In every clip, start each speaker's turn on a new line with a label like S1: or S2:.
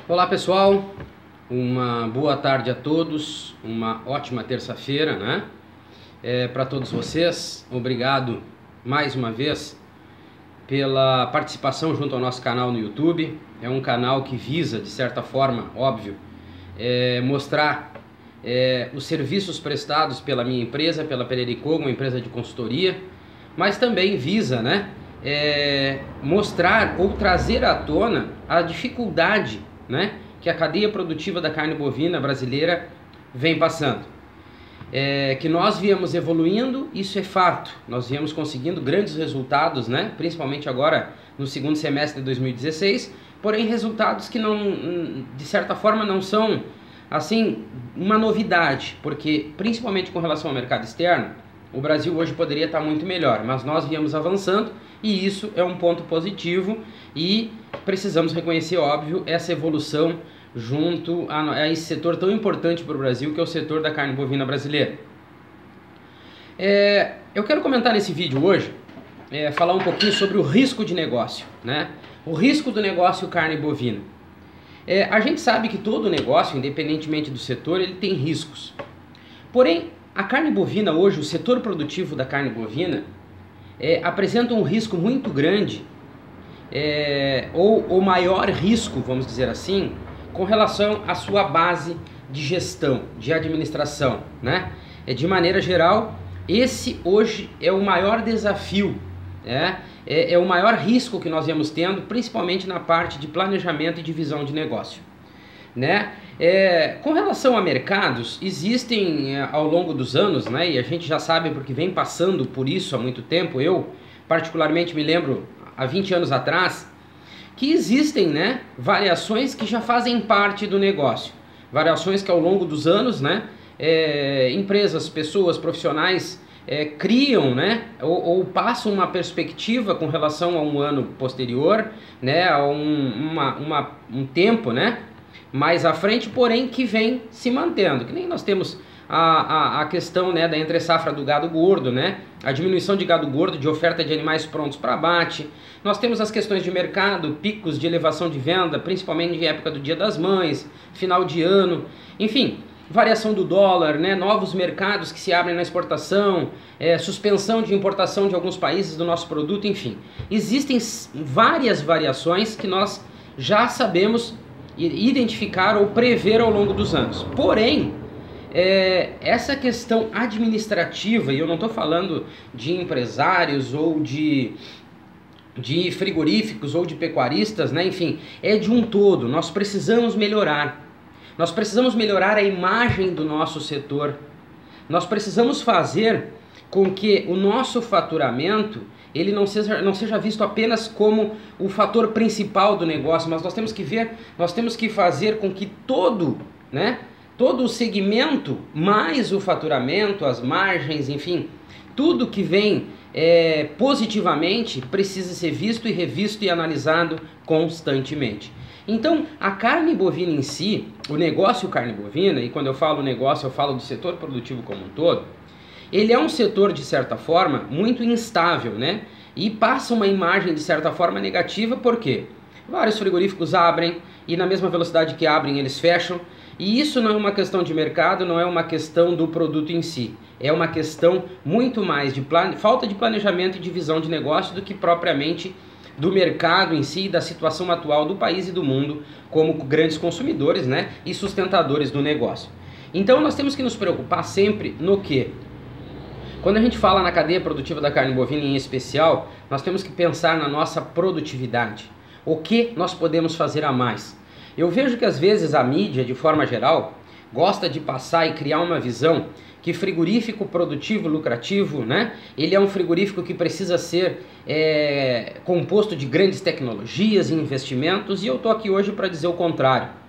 S1: Olá pessoal, uma boa tarde a todos, uma ótima terça-feira, né? Para todos vocês, obrigado mais uma vez pela participação junto ao nosso canal no YouTube. É um canal que visa, de certa forma, óbvio, mostrar os serviços prestados pela minha empresa, pela Perericogo, uma empresa de consultoria, mas também visa, né, mostrar ou trazer à tona a dificuldade, né, que a cadeia produtiva da carne bovina brasileira vem passando. Que nós viemos evoluindo, isso é fato. Nós viemos conseguindo grandes resultados, né, principalmente agora no segundo semestre de 2016, porém resultados que não, de certa forma, não são assim uma novidade, porque principalmente com relação ao mercado externo, o Brasil hoje poderia estar muito melhor, mas nós viemos avançando e isso é um ponto positivo e precisamos reconhecer, óbvio, essa evolução junto a esse setor tão importante para o Brasil, que é o setor da carne bovina brasileira. Eu quero comentar nesse vídeo hoje, falar um pouquinho sobre o risco de negócio, né? O risco do negócio carne bovina. A gente sabe que todo negócio, independentemente do setor, ele tem riscos. Porém, a carne bovina hoje, o setor produtivo da carne bovina, apresenta um risco muito grande, ou o maior risco, vamos dizer assim, com relação à sua base de gestão, de administração, né? De maneira geral, esse hoje é o maior desafio, é o maior risco que nós viemos tendo, principalmente na parte de planejamento e divisão de negócio, né? Com relação a mercados, existem ao longo dos anos, né, e a gente já sabe porque vem passando por isso há muito tempo, eu particularmente me lembro há 20 anos atrás, que existem, né, variações que já fazem parte do negócio, variações que ao longo dos anos, né, empresas, pessoas, profissionais criam, né, ou passam uma perspectiva com relação a um ano posterior, né, a um tempo, né, mais à frente, porém que vem se mantendo, que nem nós temos a questão, né, da entre-safra do gado gordo, né, a diminuição de gado gordo, de oferta de animais prontos para abate. Nós temos as questões de mercado, picos de elevação de venda, principalmente em época do Dia das Mães, final de ano, enfim, variação do dólar, né, novos mercados que se abrem na exportação, suspensão de importação de alguns países do nosso produto, enfim. Existem várias variações que nós já sabemos identificar ou prever ao longo dos anos. Porém, essa questão administrativa, e eu não estou falando de empresários ou de frigoríficos ou de pecuaristas, né? Enfim, é de um todo. Nós precisamos melhorar. Nós precisamos melhorar a imagem do nosso setor. Nós precisamos fazer com que o nosso faturamento ele não seja visto apenas como o fator principal do negócio, mas nós temos que fazer com que todo o segmento, mais o faturamento, as margens, enfim, tudo que vem positivamente precisa ser visto e revisto e analisado constantemente. Então, a carne bovina em si, o negócio carne bovina, e quando eu falo negócio eu falo do setor produtivo como um todo, ele é um setor, de certa forma, muito instável, né? E passa uma imagem, de certa forma, negativa, porque vários frigoríficos abrem e na mesma velocidade que abrem, eles fecham. E isso não é uma questão de mercado, não é uma questão do produto em si. É uma questão muito mais de falta de planejamento e de visão de negócio do que propriamente do mercado em si, da situação atual do país e do mundo como grandes consumidores, né? E sustentadores do negócio. Então nós temos que nos preocupar sempre no quê? Quando a gente fala na cadeia produtiva da carne bovina em especial, nós temos que pensar na nossa produtividade. O que nós podemos fazer a mais? Eu vejo que às vezes a mídia, de forma geral, gosta de passar e criar uma visão que frigorífico produtivo, lucrativo, né? Ele é um frigorífico que precisa ser composto de grandes tecnologias e investimentos, e eu estou aqui hoje para dizer o contrário.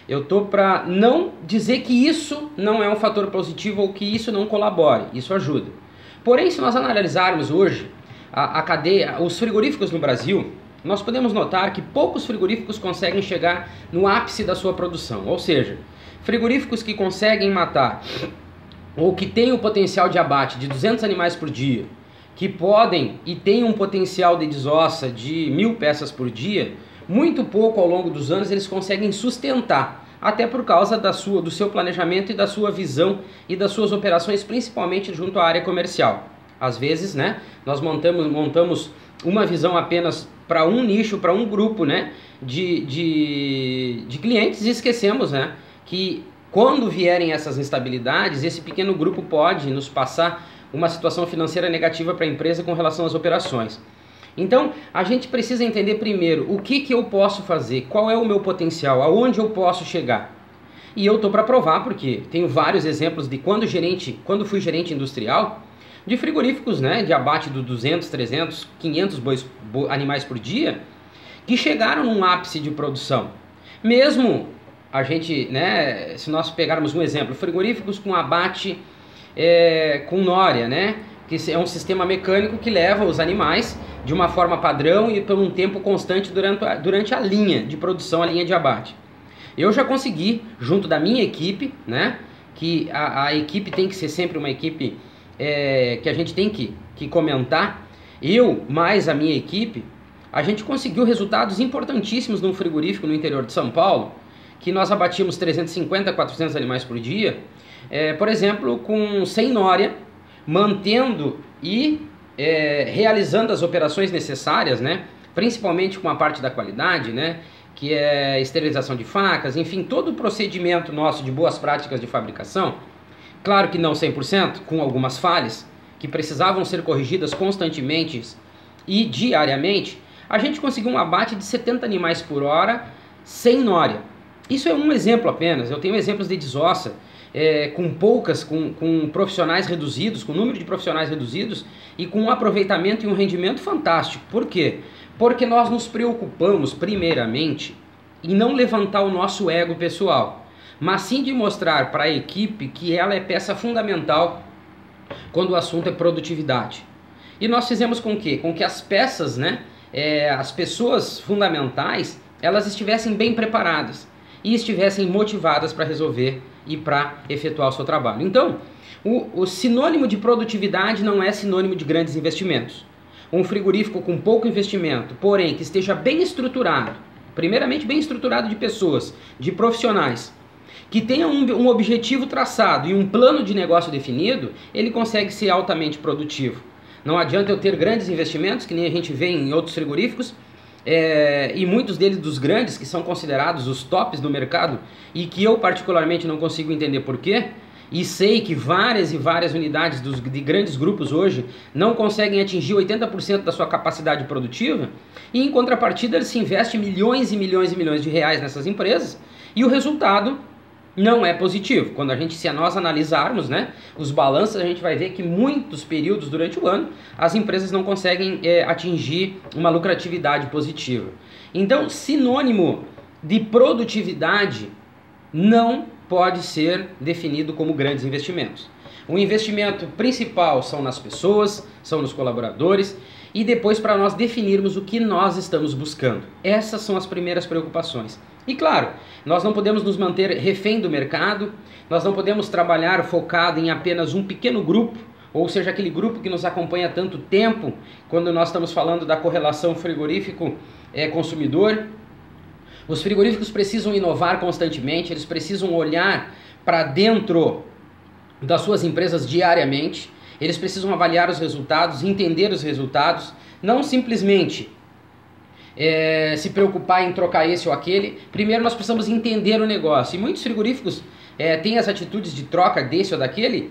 S1: Eu estou para não dizer que isso não é um fator positivo ou que isso não colabore, isso ajuda. Porém, se nós analisarmos hoje a cadeia, os frigoríficos no Brasil, nós podemos notar que poucos frigoríficos conseguem chegar no ápice da sua produção. Ou seja, frigoríficos que conseguem matar ou que têm o potencial de abate de 200 animais por dia, que podem e têm um potencial de desossa de 1000 peças por dia, muito pouco ao longo dos anos eles conseguem sustentar, até por causa do seu planejamento e da sua visão e das suas operações, principalmente junto à área comercial. Às vezes, né, nós montamos uma visão apenas para um nicho, para um grupo, né, de clientes, e esquecemos, né, que quando vierem essas instabilidades, esse pequeno grupo pode nos passar uma situação financeira negativa para a empresa com relação às operações. Então, a gente precisa entender primeiro o que eu posso fazer, qual é o meu potencial, aonde eu posso chegar. E eu estou para provar, porque tenho vários exemplos de quando fui gerente industrial, de frigoríficos, né, de abate de 200, 300, 500 animais por dia, que chegaram num ápice de produção. Mesmo a gente, né, se nós pegarmos um exemplo, frigoríficos com abate com nória, né, que é um sistema mecânico que leva os animais de uma forma padrão e por um tempo constante durante a linha de produção, a linha de abate. Eu já consegui, junto da minha equipe, né, que a equipe tem que ser sempre uma equipe que a gente tem que comentar, eu mais a minha equipe, a gente conseguiu resultados importantíssimos num frigorífico no interior de São Paulo, que nós abatíamos 350 a 400 animais por dia, por exemplo, com sem nória, mantendo e realizando as operações necessárias, né, principalmente com a parte da qualidade, né, que é esterilização de facas, enfim, todo o procedimento nosso de boas práticas de fabricação. Claro que não 100%, com algumas falhas que precisavam ser corrigidas constantemente e diariamente, a gente conseguiu um abate de 70 animais por hora sem nória. Isso é um exemplo apenas. Eu tenho exemplos de desossa, com profissionais reduzidos, com número de profissionais reduzidos e com um aproveitamento e um rendimento fantástico. Por quê? Porque nós nos preocupamos primeiramente em não levantar o nosso ego pessoal, mas sim de mostrar para a equipe que ela é peça fundamental quando o assunto é produtividade. E nós fizemos com que as peças, né, as pessoas fundamentais, elas estivessem bem preparadas e estivessem motivadas para resolver e para efetuar o seu trabalho. Então, o sinônimo de produtividade não é sinônimo de grandes investimentos. Um frigorífico com pouco investimento, porém que esteja bem estruturado, primeiramente bem estruturado de pessoas, de profissionais, que tenha um objetivo traçado e um plano de negócio definido, ele consegue ser altamente produtivo. Não adianta eu ter grandes investimentos, que nem a gente vê em outros frigoríficos, e muitos deles dos grandes, que são considerados os tops do mercado, e que eu particularmente não consigo entender porquê, e sei que várias e várias unidades de grandes grupos hoje não conseguem atingir 80% da sua capacidade produtiva, e em contrapartida eles se investem milhões e milhões e milhões de reais nessas empresas, e o resultado não é positivo. Se nós analisarmos, né, os balanços, a gente vai ver que muitos períodos durante o ano as empresas não conseguem atingir uma lucratividade positiva. Então, sinônimo de produtividade não pode ser definido como grandes investimentos. O investimento principal são nas pessoas, são nos colaboradores, e depois para nós definirmos o que nós estamos buscando. Essas são as primeiras preocupações. E claro, nós não podemos nos manter refém do mercado, nós não podemos trabalhar focado em apenas um pequeno grupo, ou seja, aquele grupo que nos acompanha há tanto tempo, quando nós estamos falando da correlação frigorífico-consumidor. Os frigoríficos precisam inovar constantemente, eles precisam olhar para dentro das suas empresas diariamente, eles precisam avaliar os resultados, entender os resultados, não simplesmente se preocupar em trocar esse ou aquele. Primeiro nós precisamos entender o negócio, e muitos frigoríficos têm as atitudes de troca desse ou daquele,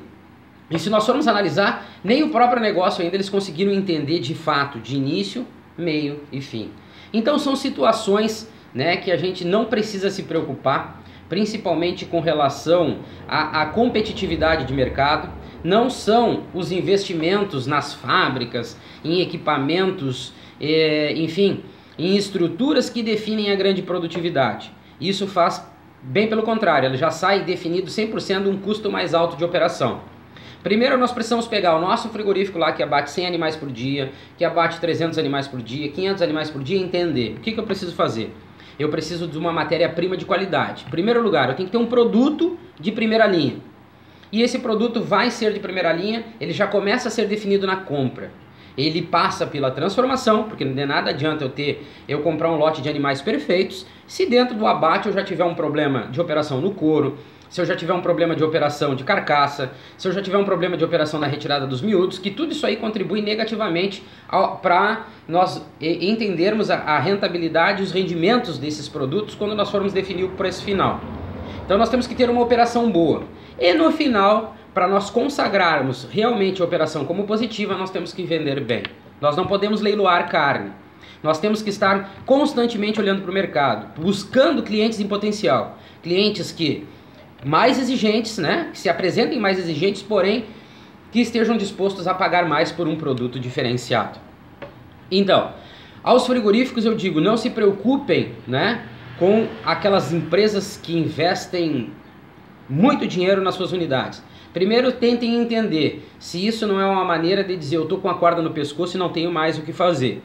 S1: e se nós formos analisar, nem o próprio negócio ainda eles conseguiram entender de fato, de início, meio e fim. Então são situações, né, que a gente não precisa se preocupar, principalmente com relação à competitividade de mercado. Não são os investimentos nas fábricas, em equipamentos, enfim, em estruturas que definem a grande produtividade. Isso faz bem pelo contrário, ele já sai definido 100% um custo mais alto de operação. Primeiro nós precisamos pegar o nosso frigorífico lá que abate 100 animais por dia, que abate 300 animais por dia, 500 animais por dia, e entender o que eu preciso fazer. Eu preciso de uma matéria-prima de qualidade. Em primeiro lugar, eu tenho que ter um produto de primeira linha. E esse produto vai ser de primeira linha, ele já começa a ser definido na compra. ele passa pela transformação, porque de nada adianta eu comprar um lote de animais perfeitos, se dentro do abate eu já tiver um problema de operação no couro, se eu já tiver um problema de operação de carcaça, se eu já tiver um problema de operação na retirada dos miúdos, que tudo isso aí contribui negativamente para nós entendermos a rentabilidade e os rendimentos desses produtos quando nós formos definir o preço final. Então nós temos que ter uma operação boa. E no final, para nós consagrarmos realmente a operação como positiva, nós temos que vender bem. Nós não podemos leiloar carne. Nós temos que estar constantemente olhando para o mercado, buscando clientes em potencial. Clientes que mais exigentes, né? Que se apresentem mais exigentes, porém que estejam dispostos a pagar mais por um produto diferenciado. Então, aos frigoríficos eu digo, não se preocupem, né, com aquelas empresas que investem muito dinheiro nas suas unidades. Primeiro, tentem entender se isso não é uma maneira de dizer eu estou com a corda no pescoço e não tenho mais o que fazer.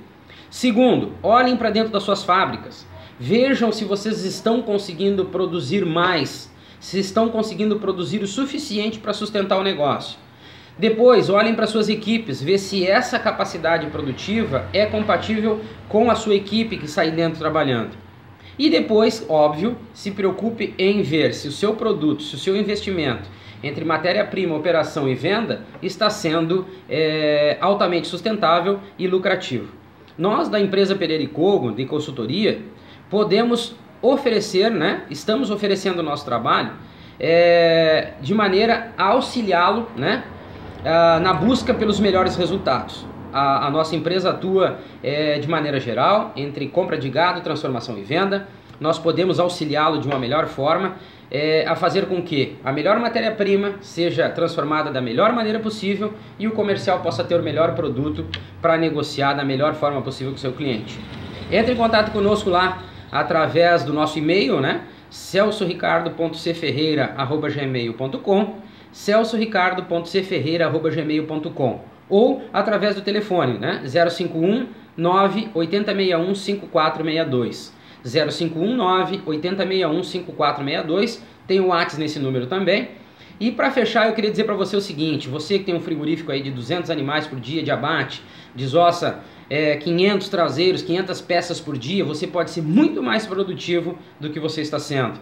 S1: Segundo, olhem para dentro das suas fábricas. Vejam se vocês estão conseguindo produzir mais, se estão conseguindo produzir o suficiente para sustentar o negócio. Depois, olhem para suas equipes, vê se essa capacidade produtiva é compatível com a sua equipe que está aí dentro trabalhando. E depois, óbvio, se preocupe em ver se o seu produto, se o seu investimento entre matéria-prima, operação e venda está sendo altamente sustentável e lucrativo. Nós da empresa Pereira & Kogo, de consultoria, podemos oferecer, né, estamos oferecendo o nosso trabalho de maneira a auxiliá-lo, né, na busca pelos melhores resultados. A nossa empresa atua de maneira geral entre compra de gado, transformação e venda. Nós podemos auxiliá-lo de uma melhor forma a fazer com que a melhor matéria-prima seja transformada da melhor maneira possível e o comercial possa ter o melhor produto para negociar da melhor forma possível com o seu cliente. Entre em contato conosco lá através do nosso e-mail, né? celsoricardo.cferreira@gmail.com, celsoricardo.cferreira@gmail.com, ou através do telefone, né? 051 98061 5462. 051 98061 5462, tem o WhatsApp nesse número também. E para fechar, eu queria dizer para você o seguinte: você que tem um frigorífico aí de 200 animais por dia de abate, desossa 500 traseiros, 500 peças por dia, você pode ser muito mais produtivo do que você está sendo.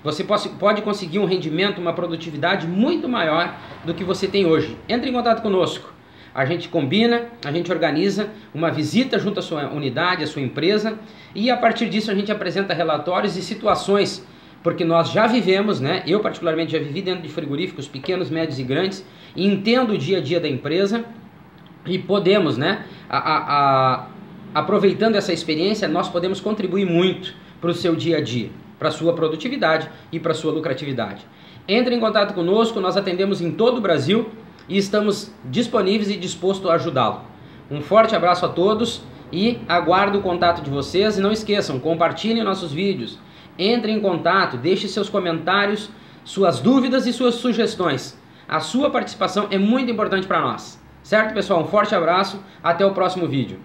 S1: Você pode conseguir um rendimento, uma produtividade muito maior do que você tem hoje. Entre em contato conosco. A gente combina, a gente organiza uma visita junto à sua unidade, à sua empresa, e a partir disso a gente apresenta relatórios e situações, porque nós já vivemos, né? Eu particularmente já vivi dentro de frigoríficos pequenos, médios e grandes, e entendo o dia a dia da empresa e podemos, né, aproveitando essa experiência, nós podemos contribuir muito para o seu dia a dia, para a sua produtividade e para a sua lucratividade. Entre em contato conosco, nós atendemos em todo o Brasil e estamos disponíveis e dispostos a ajudá-lo. Um forte abraço a todos e aguardo o contato de vocês. E não esqueçam, compartilhem nossos vídeos, entrem em contato, deixem seus comentários, suas dúvidas e suas sugestões. A sua participação é muito importante para nós. Certo, pessoal? Um forte abraço, até o próximo vídeo.